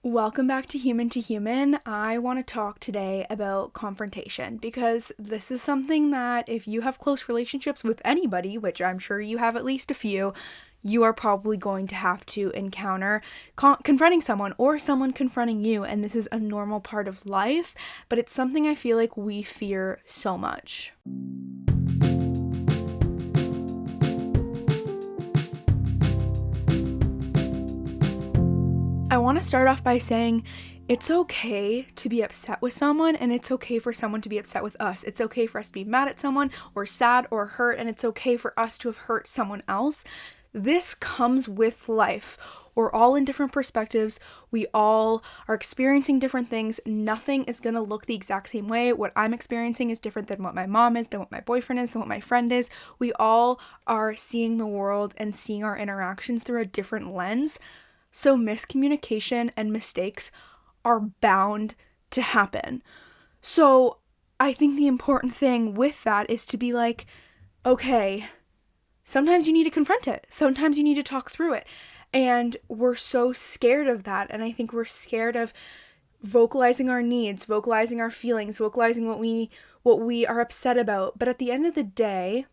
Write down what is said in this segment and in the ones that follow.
Welcome back to Human. I want to talk today about confrontation because this is something that if you have close relationships with anybody, which I'm sure you have at least a few, you are probably going to have to encounter confronting someone or someone confronting you, and this is a normal part of life, but it's something I feel like we fear so much. I want to start off by saying it's okay to be upset with someone, and it's okay for someone to be upset with us. It's okay for us to be mad at someone or sad or hurt, and it's okay for us to have hurt someone else. This comes with life. We're all in different perspectives. We all are experiencing different things. Nothing is going to look the exact same way. What I'm experiencing is different than what my mom is, than what my boyfriend is, than what my friend is. We all are seeing the world and seeing our interactions through a different lens. So miscommunication and mistakes are bound to happen. So I think the important thing with that is to be like, okay, sometimes you need to confront it. Sometimes you need to talk through it. And we're so scared of that. And I think we're scared of vocalizing our needs, vocalizing our feelings, vocalizing what we are upset about. But at the end of the day,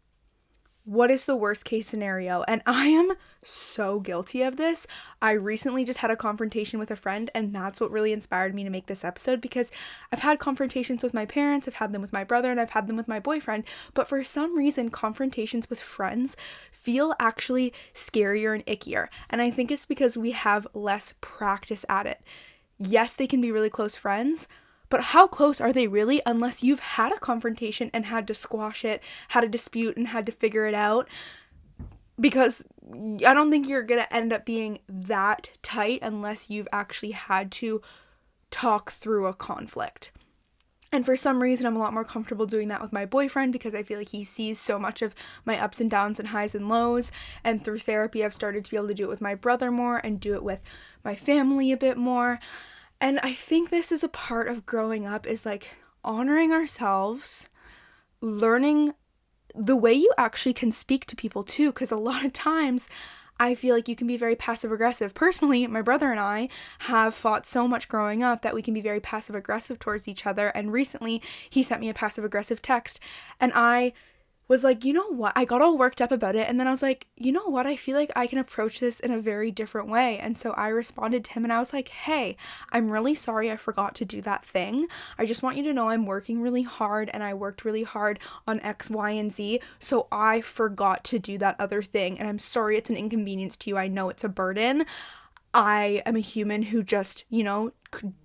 what is the worst case scenario? And I am so guilty of this. I recently just had a confrontation with a friend, and that's what really inspired me to make this episode, because I've had confrontations with my parents, I've had them with my brother, and I've had them with my boyfriend, but for some reason, confrontations with friends feel actually scarier and ickier. And I think it's because we have less practice at it. Yes, they can be really close friends, but how close are they really unless you've had a confrontation and had to squash it, had a dispute and had to figure it out? Because I don't think you're going to end up being that tight unless you've actually had to talk through a conflict. And for some reason, I'm a lot more comfortable doing that with my boyfriend because I feel like he sees so much of my ups and downs and highs and lows. And through therapy, I've started to be able to do it with my brother more and do it with my family a bit more. And I think this is a part of growing up, is like honoring ourselves, learning the way you actually can speak to people too, because a lot of times I feel like you can be very passive aggressive. Personally, my brother and I have fought so much growing up that we can be very passive aggressive towards each other. And recently he sent me a passive aggressive text, and I was like, you know what? I got all worked up about it, and then I was like, you know what? I feel like I can approach this in a very different way. And so I responded to him and I was like, hey, I'm really sorry I forgot to do that thing. I just want you to know I'm working really hard, and I worked really hard on X, Y, and Z, so I forgot to do that other thing, and I'm sorry it's an inconvenience to you. I know it's a burden. I am a human who just,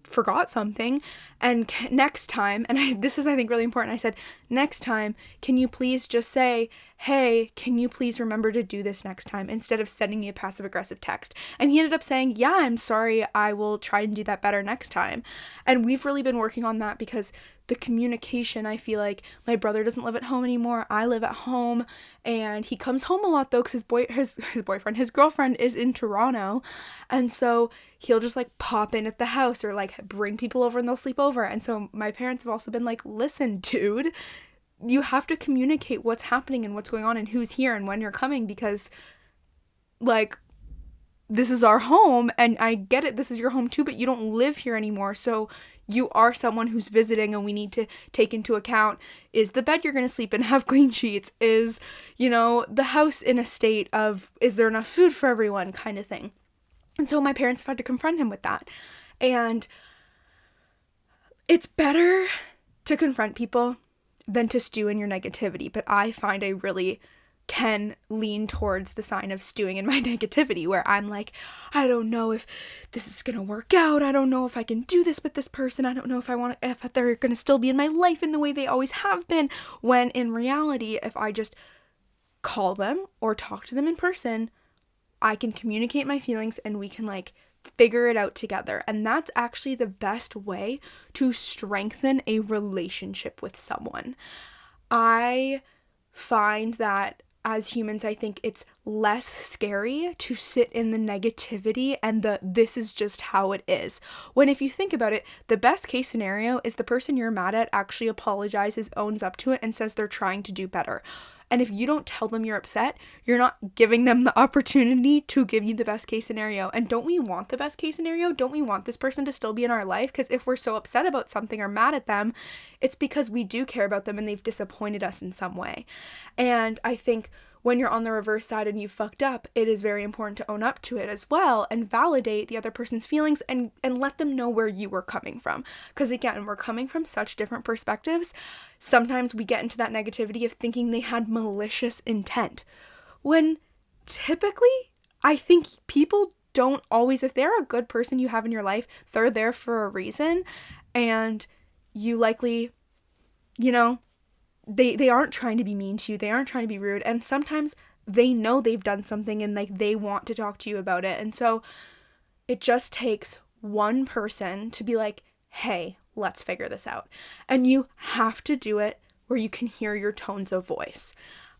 forgot something. And next time, and this is, I think, really important, I said, next time, can you please just say, hey, can you please remember to do this next time, instead of sending me a passive aggressive text? And he ended up saying, yeah, I'm sorry, I will try and do that better next time. And we've really been working on that because the communication, I feel like my brother doesn't live at home anymore. I live at home, and he comes home a lot though, because his girlfriend is in Toronto, and so he'll just like pop in at the house or like bring people over and they'll sleep over. And so my parents have also been like, listen, dude, you have to communicate what's happening and what's going on and who's here and when you're coming, because like, this is our home, and I get it, this is your home too, but you don't live here anymore, so you are someone who's visiting, and we need to take into account, is the bed you're going to sleep in have clean sheets? Is, the house in a state of, is there enough food for everyone, kind of thing. And so my parents have had to confront him with that. And it's better to confront people than to stew in your negativity, but I find I really can lean towards the sign of stewing in my negativity, where I'm like, I don't know if this is gonna work out, I don't know if I can do this with this person, I don't know if they're gonna still be in my life in the way they always have been, when in reality, if I just call them or talk to them in person, I can communicate my feelings and we can like figure it out together. And that's actually the best way to strengthen a relationship with someone. I find that as humans, I think it's less scary to sit in the negativity and this is just how it is. When if you think about it, the best case scenario is the person you're mad at actually apologizes, owns up to it, and says they're trying to do better. And if you don't tell them you're upset, you're not giving them the opportunity to give you the best case scenario. And don't we want the best case scenario? Don't we want this person to still be in our life? Because if we're so upset about something or mad at them, it's because we do care about them and they've disappointed us in some way. And I think when you're on the reverse side and you fucked up, it is very important to own up to it as well and validate the other person's feelings and let them know where you were coming from. Because again, we're coming from such different perspectives. Sometimes we get into that negativity of thinking they had malicious intent. When typically, I think people don't always, if they're a good person you have in your life, they're there for a reason. And you likely, they aren't trying to be mean to you. They aren't trying to be rude. And sometimes they know they've done something and like they want to talk to you about it. And so it just takes one person to be like, hey, let's figure this out. And you have to do it where you can hear your tones of voice.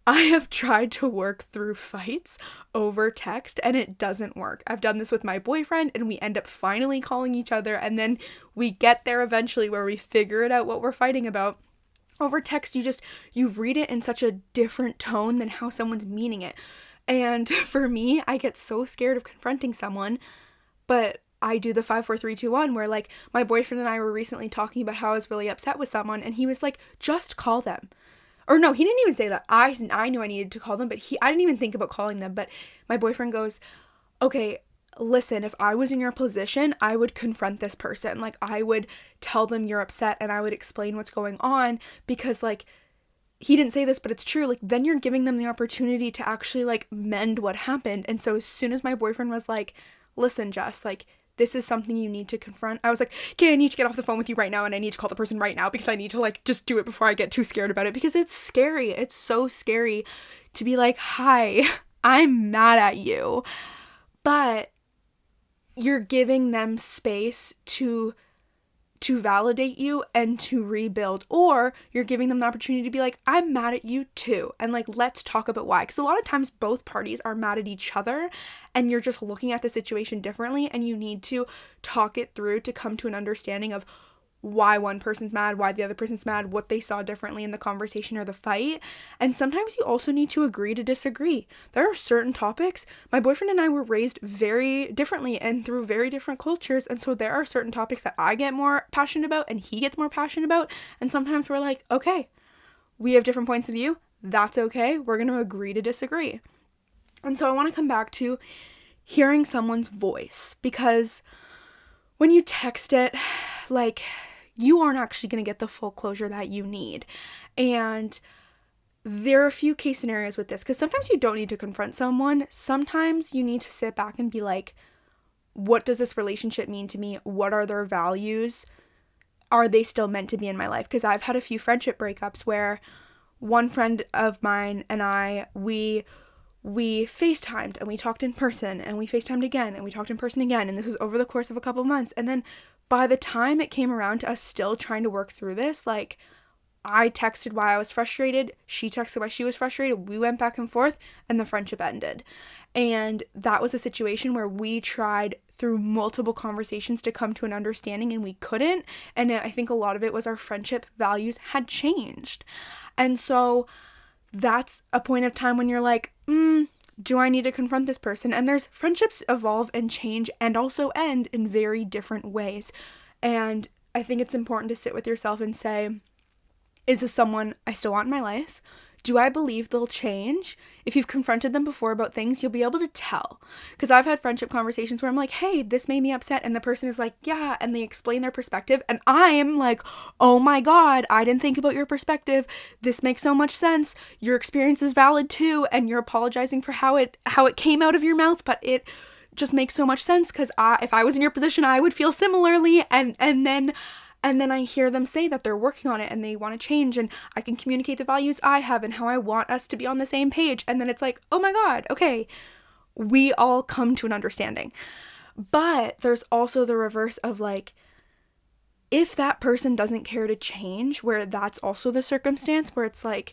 I have tried to work through fights over text and it doesn't work. I've done this with my boyfriend and we end up finally calling each other and then we get there eventually where we figure it out what we're fighting about. Over text, you read it in such a different tone than how someone's meaning it. And for me, I get so scared of confronting someone, but I do the 5, 4, 3, 2, 1 where like my boyfriend and I were recently talking about how I was really upset with someone and he was like, just call them. Or no, he didn't even say that. I knew I needed to call them, but I didn't even think about calling them. But my boyfriend goes, okay, listen, if I was in your position, I would confront this person. Like, I would tell them you're upset and I would explain what's going on because, like, he didn't say this, but it's true. Like, then you're giving them the opportunity to actually, like, mend what happened. And so as soon as my boyfriend was like, listen, Jess, like, this is something you need to confront. I was like, okay, I need to get off the phone with you right now and I need to call the person right now because I need to, like, just do it before I get too scared about it because it's scary. It's so scary to be like, hi, I'm mad at you. But you're giving them space to validate you and to rebuild, or you're giving them the opportunity to be like, I'm mad at you too, and like, let's talk about why. Because a lot of times both parties are mad at each other and you're just looking at the situation differently and you need to talk it through to come to an understanding of why one person's mad, why the other person's mad, what they saw differently in the conversation or the fight. And sometimes you also need to agree to disagree. There are certain topics, my boyfriend and I were raised very differently and through very different cultures, and so there are certain topics that I get more passionate about and he gets more passionate about, and sometimes we're like, okay, we have different points of view, that's okay, we're going to agree to disagree. And so I want to come back to hearing someone's voice, because when you text it, like, you aren't actually going to get the full closure that you need. And there are a few case scenarios with this, because sometimes you don't need to confront someone. Sometimes you need to sit back and be like, what does this relationship mean to me? What are their values? Are they still meant to be in my life? Because I've had a few friendship breakups where one friend of mine and I, we FaceTimed and we talked in person and we FaceTimed again and we talked in person again. And this was over the course of a couple months. And then by the time it came around to us still trying to work through this, like, I texted why I was frustrated, she texted why she was frustrated, we went back and forth, and the friendship ended. And that was a situation where we tried through multiple conversations to come to an understanding and we couldn't. And I think a lot of it was our friendship values had changed. And so that's a point of time when you're like, do I need to confront this person? And there's friendships evolve and change and also end in very different ways. And I think it's important to sit with yourself and say, is this someone I still want in my life? Do I believe they'll change? If you've confronted them before about things, you'll be able to tell. Because I've had friendship conversations where I'm like, hey, this made me upset. And the person is like, yeah. And they explain their perspective. And I'm like, oh my God, I didn't think about your perspective. This makes so much sense. Your experience is valid too. And you're apologizing for how it came out of your mouth. But it just makes so much sense because if I was in your position, I would feel similarly. And then I hear them say that they're working on it and they want to change, and I can communicate the values I have and how I want us to be on the same page. And then it's like, oh my God, okay, we all come to an understanding. But there's also the reverse of like, if that person doesn't care to change, where that's also the circumstance where it's like,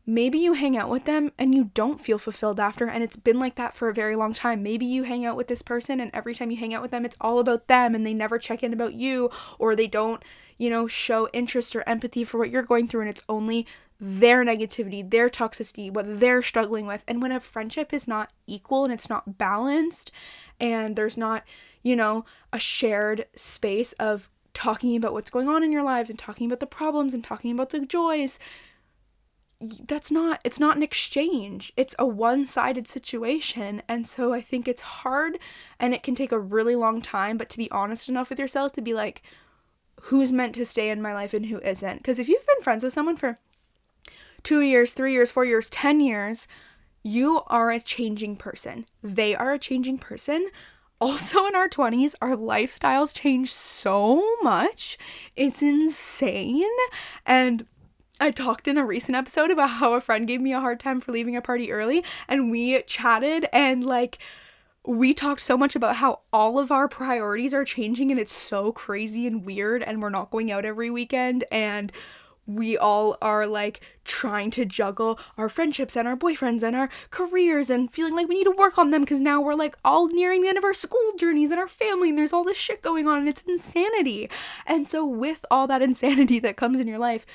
maybe you hang out with them and you don't feel fulfilled after, and it's been like that for a very long time. Maybe you hang out with this person and every time you hang out with them, it's all about them and they never check in about you, or they don't, show interest or empathy for what you're going through, and it's only their negativity, their toxicity, what they're struggling with. And when a friendship is not equal and it's not balanced and there's not, a shared space of talking about what's going on in your lives and talking about the problems and talking about the joys, it's not an exchange. It's a one-sided situation. And so I think it's hard and it can take a really long time, but to be honest enough with yourself to be like, who's meant to stay in my life and who isn't? Because if you've been friends with someone for 2 years, 3 years, 4 years, 10 years, you are a changing person. They are a changing person. Also in our 20s, our lifestyles change so much. It's insane. And I talked in a recent episode about how a friend gave me a hard time for leaving a party early, and we chatted and we talked so much about how all of our priorities are changing and it's so crazy and weird, and we're not going out every weekend, and we all are trying to juggle our friendships and our boyfriends and our careers and feeling like we need to work on them because now we're all nearing the end of our school journeys and our family and there's all this shit going on and it's insanity. And so with all that insanity that comes in your life,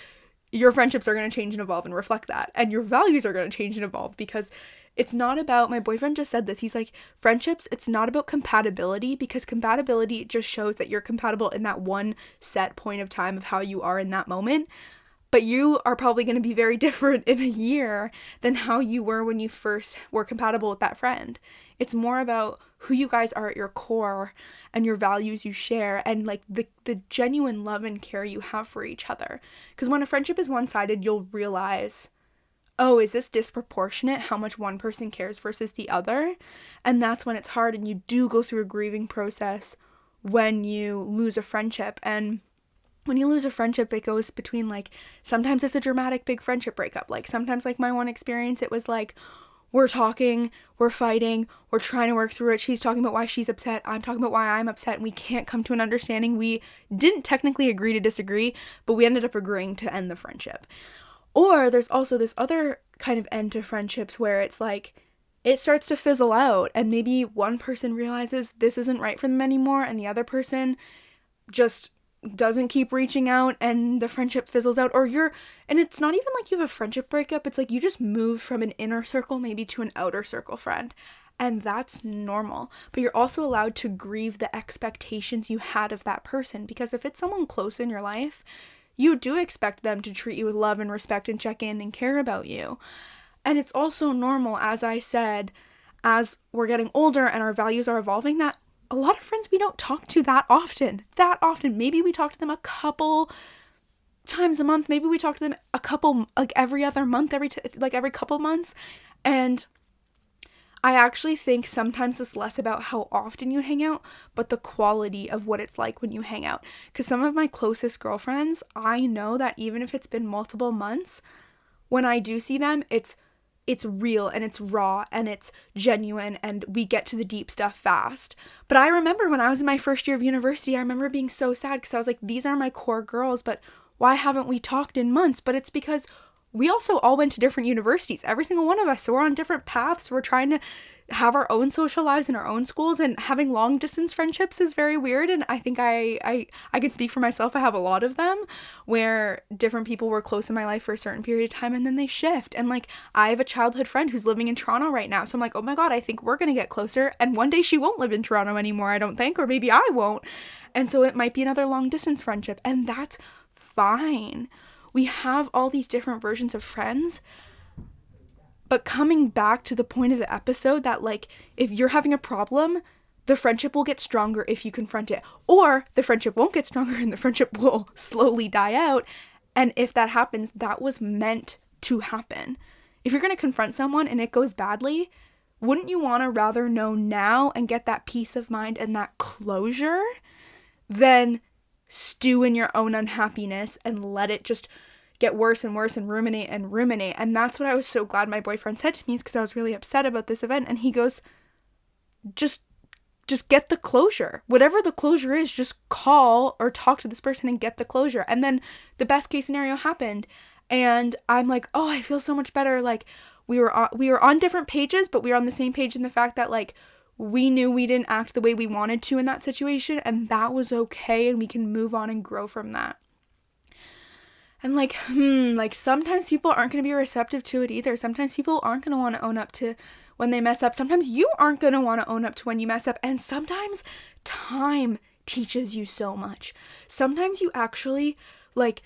your friendships are going to change and evolve and reflect that, and your values are going to change and evolve, because it's not about, my boyfriend just said this, he's like, friendships, it's not about compatibility, because compatibility just shows that you're compatible in that one set point of time of how you are in that moment. But you are probably going to be very different in a year than how you were when you first were compatible with that friend. It's more about who you guys are at your core and your values you share and the genuine love and care you have for each other. Because when a friendship is one-sided, you'll realize, oh, is this disproportionate how much one person cares versus the other? And that's when it's hard, and you do go through a grieving process when you lose a friendship. And when you lose a friendship, it goes between sometimes it's a dramatic big friendship breakup. Sometimes my one experience, it was we're talking, we're fighting, we're trying to work through it. She's talking about why she's upset, I'm talking about why I'm upset, and we can't come to an understanding. We didn't technically agree to disagree, but we ended up agreeing to end the friendship. Or there's also this other kind of end to friendships where it's it starts to fizzle out, and maybe one person realizes this isn't right for them anymore, and the other person just doesn't keep reaching out, and the friendship fizzles out. And it's not even you have a friendship breakup, it's you just move from an inner circle maybe to an outer circle friend, and that's normal. But you're also allowed to grieve the expectations you had of that person, because if it's someone close in your life, you do expect them to treat you with love and respect and check in and care about you. And it's also normal, as I said, as we're getting older and our values are evolving, that a lot of friends we don't talk to that often. Maybe we talk to them a couple times a month. Maybe we talk to them a couple, every other month, every couple months. And I actually think sometimes it's less about how often you hang out, but the quality of what it's like when you hang out. Because some of my closest girlfriends, I know that even if it's been multiple months, when I do see them, it's real and it's raw and it's genuine and we get to the deep stuff fast. But I remember when I was in my first year of university, I remember being so sad because I was like, these are my core girls, but why haven't we talked in months? But it's because we also all went to different universities, every single one of us. So we're on different paths. We're trying to have our own social lives in our own schools, and having long distance friendships is very weird. And I think I can speak for myself. I have a lot of them where different people were close in my life for a certain period of time and then they shift. And I have a childhood friend who's living in Toronto right now. So I'm oh my God, I think we're going to get closer. And one day she won't live in Toronto anymore, I don't think, or maybe I won't. And so it might be another long distance friendship, and that's fine. We have all these different versions of friends, but coming back to the point of the episode that if you're having a problem, the friendship will get stronger if you confront it, or the friendship won't get stronger and the friendship will slowly die out. And if that happens, that was meant to happen. If you're going to confront someone and it goes badly, wouldn't you want to rather know now and get that peace of mind and that closure than stew in your own unhappiness and let it just get worse and worse and ruminate and ruminate? And that's what I was so glad my boyfriend said to me, is because I was really upset about this event, and he goes, just get the closure. Whatever the closure is, just call or talk to this person and get the closure. And then the best case scenario happened, and I'm oh, I feel so much better. We were on different pages, but we were on the same page in the fact that we knew we didn't act the way we wanted to in that situation, and that was okay, and we can move on and grow from that. And like, like sometimes people aren't going to be receptive to it either. Sometimes people aren't going to want to own up to when they mess up. Sometimes you aren't going to want to own up to when you mess up. And sometimes time teaches you so much. Sometimes you actually like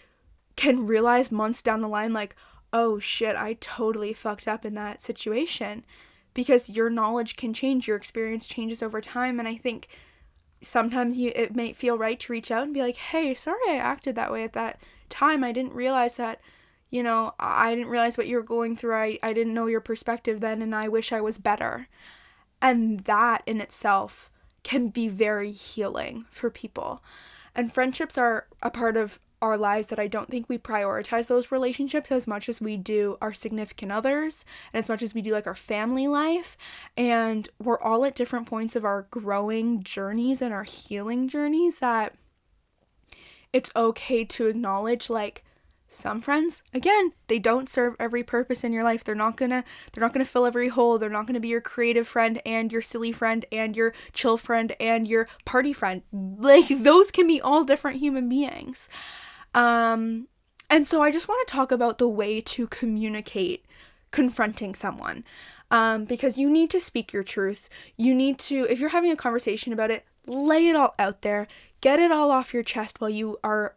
can realize months down the line, like, oh shit, I totally fucked up in that situation, because your knowledge can change, your experience changes over time. And I think sometimes it may feel right to reach out and be like, hey, sorry I acted that way at that time. I didn't realize that, I didn't realize what you were going through. I didn't know your perspective then, and I wish I was better. And that in itself can be very healing for people. And friendships are a part of our lives that I don't think we prioritize those relationships as much as we do our significant others, and as much as we do like our family life. And we're all at different points of our growing journeys and our healing journeys, that it's okay to acknowledge, like, some friends, again, they don't serve every purpose in your life. They're not gonna fill every hole. They're not gonna be your creative friend and your silly friend and your chill friend and your party friend. Like, those can be all different human beings. And so I just want to talk about the way to communicate confronting someone. Because you need to speak your truth. You need to, if you're having a conversation about it, lay it all out there. Get it all off your chest while you are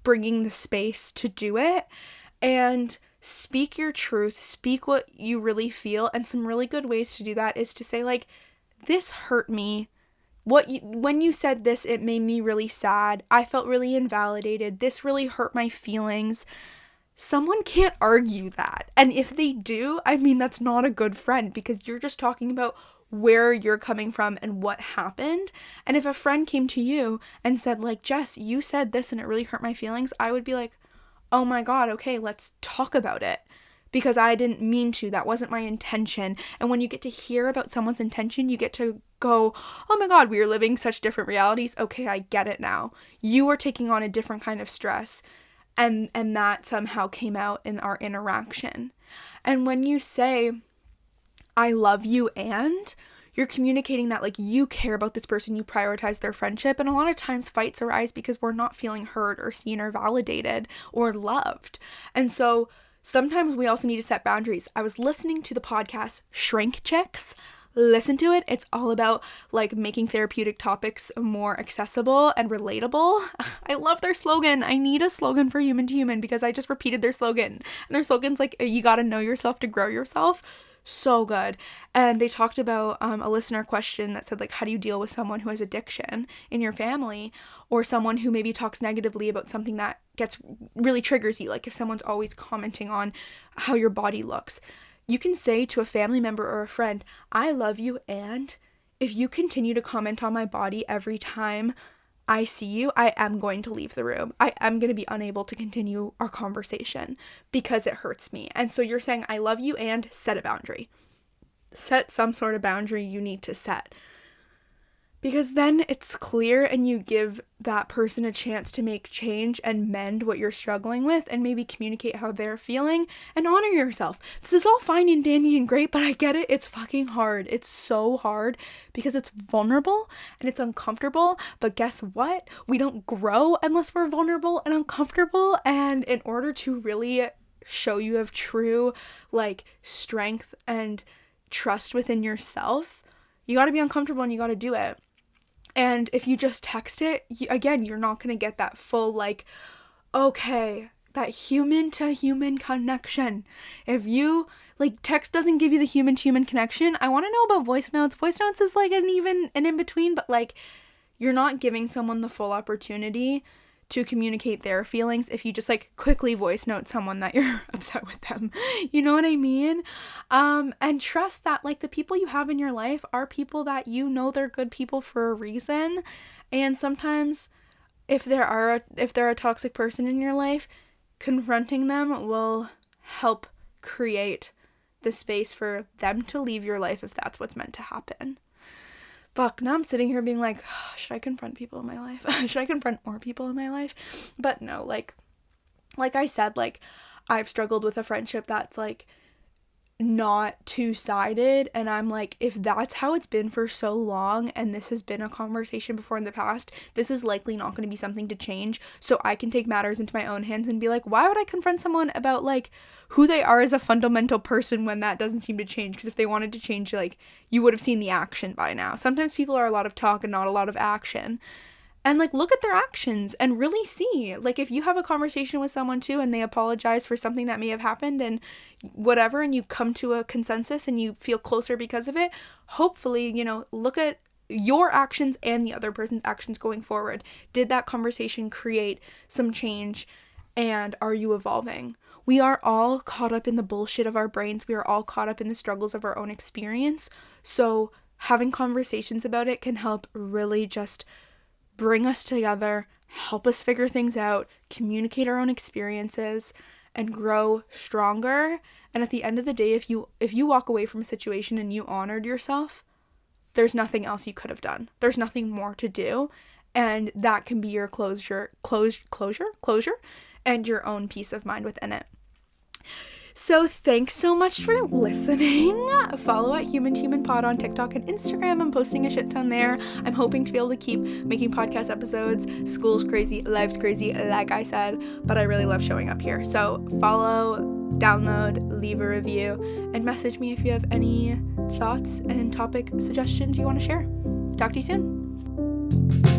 bringing the space to do it, and speak your truth, speak what you really feel. And some really good ways to do that is to say, like, this hurt me. When you said this, it made me really sad. I felt really invalidated. This really hurt my feelings. Someone can't argue that. And if they do, I mean, that's not a good friend, because you're just talking about where you're coming from and what happened. And if a friend came to you and said, like, Jess, you said this and it really hurt my feelings, I would be like, oh my God, okay, let's talk about it, because I didn't mean to. That wasn't my intention. And when you get to hear about someone's intention, you get to go, oh my God, we are living such different realities. Okay, I get it now. You are taking on a different kind of stress. And that somehow came out in our interaction. And when you say, I love you, and you're communicating that, like, you care about this person, you prioritize their friendship. And a lot of times fights arise because we're not feeling heard or seen or validated or loved. And so sometimes we also need to set boundaries. I was listening to the podcast Shrink Chicks. Listen to it. It's all about, like, making therapeutic topics more accessible and relatable. I love their slogan. I need a slogan for Human to Human, because I just repeated their slogan. And their slogan's like, you gotta know yourself to grow yourself. So good. And they talked about a listener question that said, like, how do you deal with someone who has addiction in your family, or someone who maybe talks negatively about something that really triggers you, like if someone's always commenting on how your body looks. You can say to a family member or a friend, I love you, and if you continue to comment on my body every time I see you, I am going to leave the room. I am going to be unable to continue our conversation because it hurts me. And so you're saying, I love you, and set a boundary. Set some sort of boundary you need to set. Because then it's clear, and you give that person a chance to make change and mend what you're struggling with, and maybe communicate how they're feeling and honor yourself. This is all fine and dandy and great, but I get it. It's fucking hard. It's so hard because it's vulnerable and it's uncomfortable. But guess what? We don't grow unless we're vulnerable and uncomfortable. And in order to really show you have true, like, strength and trust within yourself, you got to be uncomfortable and you got to do it. And if you just text it, again, you're not going to get that full, like, okay, that human to human connection. If you, like, text doesn't give you the human to human connection. I want to know about voice notes. Voice notes is like an in-between, but, like, you're not giving someone the full opportunity to communicate their feelings if you just, like, quickly voice note someone that you're upset with them. You know what I mean? And trust that, like, the people you have in your life are people that you know they're good people for a reason. And sometimes if they're a toxic person in your life, confronting them will help create the space for them to leave your life if that's what's meant to happen. Fuck, now I'm sitting here being like, should I confront people in my life? Should I confront more people in my life? But no, like I said, like, I've struggled with a friendship that's, like, not two-sided, and I'm like, if that's how it's been for so long and this has been a conversation before in the past, this is likely not going to be something to change. So I can take matters into my own hands and be like, why would I confront someone about like who they are as a fundamental person when that doesn't seem to change? Because if they wanted to change, like, you would have seen the action by now. Sometimes people are a lot of talk and not a lot of action. And, like, look at their actions and really see. Like, if you have a conversation with someone, too, and they apologize for something that may have happened and whatever, and you come to a consensus and you feel closer because of it, hopefully, you know, look at your actions and the other person's actions going forward. Did that conversation create some change? And are you evolving? We are all caught up in the bullshit of our brains. We are all caught up in the struggles of our own experience. So having conversations about it can help really just bring us together, help us figure things out, communicate our own experiences, and grow stronger. And at the end of the day, if you walk away from a situation and you honored yourself, there's nothing else you could have done. There's nothing more to do. And that can be your closure, and your own peace of mind within it. So thanks so much for listening. Follow at HumanToHumanPod on TikTok and Instagram. I'm posting a shit ton there. I'm hoping to be able to keep making podcast episodes. School's crazy, life's crazy, like I said, but I really love showing up here. So follow, download, leave a review, and message me if you have any thoughts and topic suggestions you want to share. Talk to you soon.